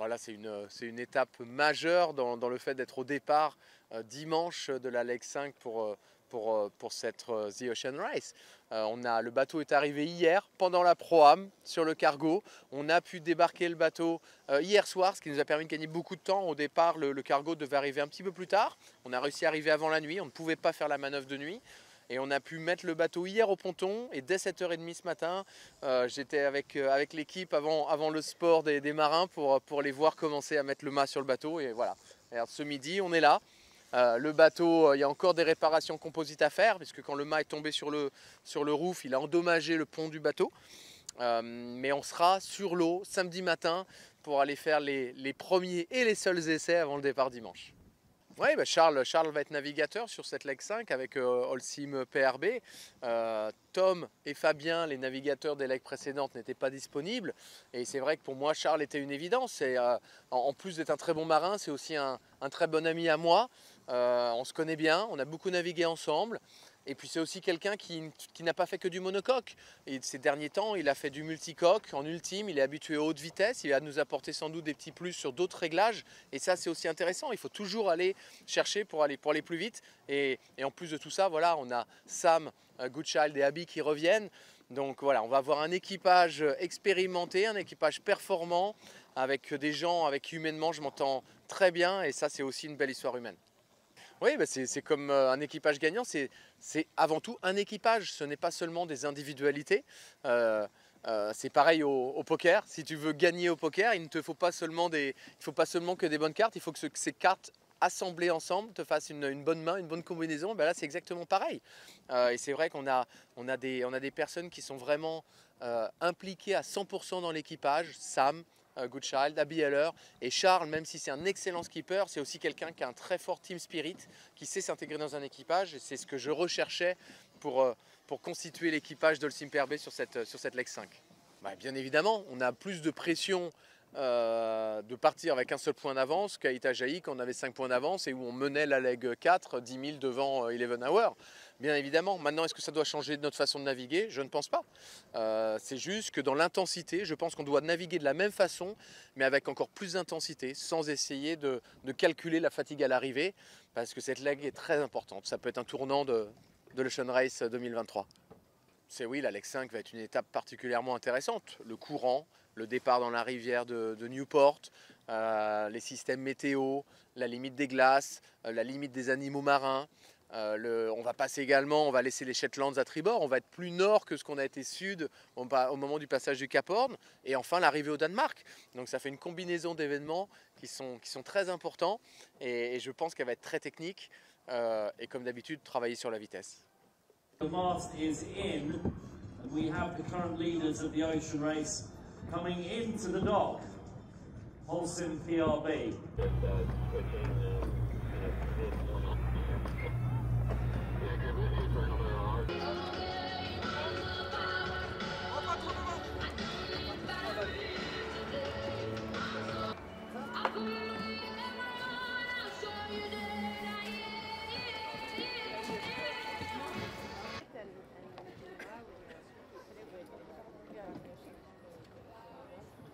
Voilà, c'est une étape majeure dans le fait d'être au départ dimanche de la Leg 5 pour cette The Ocean Race. Le bateau est arrivé hier pendant la Pro-Am sur le cargo. On a pu débarquer le bateau hier soir, ce qui nous a permis de gagner beaucoup de temps. Au départ, le cargo devait arriver un petit peu plus tard. On a réussi à arriver avant la nuit. On ne pouvait pas faire la manœuvre de nuit. Et on a pu mettre le bateau hier au ponton et dès 7h30 ce matin, j'étais avec l'équipe avant le sport des marins pour les voir commencer à mettre le mât sur le bateau. Et voilà, alors, ce midi on est là. Le bateau, il y a encore des réparations composites à faire puisque quand le mât est tombé sur le roof, il a endommagé le pont du bateau. Mais on sera sur l'eau samedi matin pour aller faire les premiers et les seuls essais avant le départ dimanche. Oui, bah Charles va être navigateur sur cette Leg 5 avec Holcim PRB. Tom et Fabien, les navigateurs des legs précédentes, n'étaient pas disponibles. Et c'est vrai que pour moi, Charles était une évidence. Et, en plus d'être un très bon marin, c'est aussi un très bon ami à moi. On se connaît bien, on a beaucoup navigué ensemble. Et puis c'est aussi quelqu'un qui n'a pas fait que du monocoque. Et ces derniers temps, il a fait du multicoque en ultime, il est habitué aux hautes vitesses, il va nous apporter sans doute des petits plus sur d'autres réglages. Et ça, c'est aussi intéressant, il faut toujours aller chercher pour aller plus vite. Et en plus de tout ça, voilà, on a Sam, Goodchild et Abby qui reviennent. Donc voilà, on va avoir un équipage expérimenté, un équipage performant, avec des gens avec qui humainement je m'entends très bien. Et ça, c'est aussi une belle histoire humaine. Oui, bah c'est comme un équipage gagnant, c'est avant tout un équipage, ce n'est pas seulement des individualités. C'est pareil au poker, si tu veux gagner au poker, il ne te faut pas seulement que des bonnes cartes, il faut que ces cartes assemblées ensemble te fassent une bonne main, une bonne combinaison. Ben là c'est exactement pareil. Et c'est vrai qu'on a des personnes qui sont vraiment impliquées à 100% dans l'équipage. Sam, Goodchild, Abby Heller et Charles, même si c'est un excellent skipper, c'est aussi quelqu'un qui a un très fort team spirit, qui sait s'intégrer dans un équipage, et c'est ce que je recherchais pour constituer l'équipage d'Holcim PRB sur cette Leg 5. Bah, bien évidemment, on a plus de pression de partir avec un seul point d'avance qu'à Itajaï quand on avait 5 points d'avance et où on menait la Leg 4 10 000 devant 11 Hour. Bien évidemment, maintenant est-ce que ça doit changer notre façon de naviguer? Je ne pense pas. C'est juste que dans l'intensité, je pense qu'on doit naviguer de la même façon mais avec encore plus d'intensité sans essayer de calculer la fatigue à l'arrivée parce que cette Leg est très importante. Ça peut être un tournant de l'Ocean Race 2023. C'est oui, la Leg 5 va être une étape particulièrement intéressante. Le courant, le départ dans la rivière de Newport, les systèmes météo, la limite des glaces, la limite des animaux marins. On va passer également, on va laisser les Shetlands à tribord, on va être plus nord que ce qu'on a été sud au moment du passage du Cap Horn. Et enfin l'arrivée au Danemark. Donc ça fait une combinaison d'événements qui sont très importants et je pense qu'elle va être très technique et comme d'habitude travailler sur la vitesse. The mast is in, and we have the current leaders of the Ocean Race coming into the dock. Holcim PRB.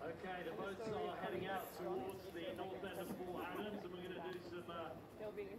Okay, the boats are heading out towards the north end of Port Adams, and we're going to do some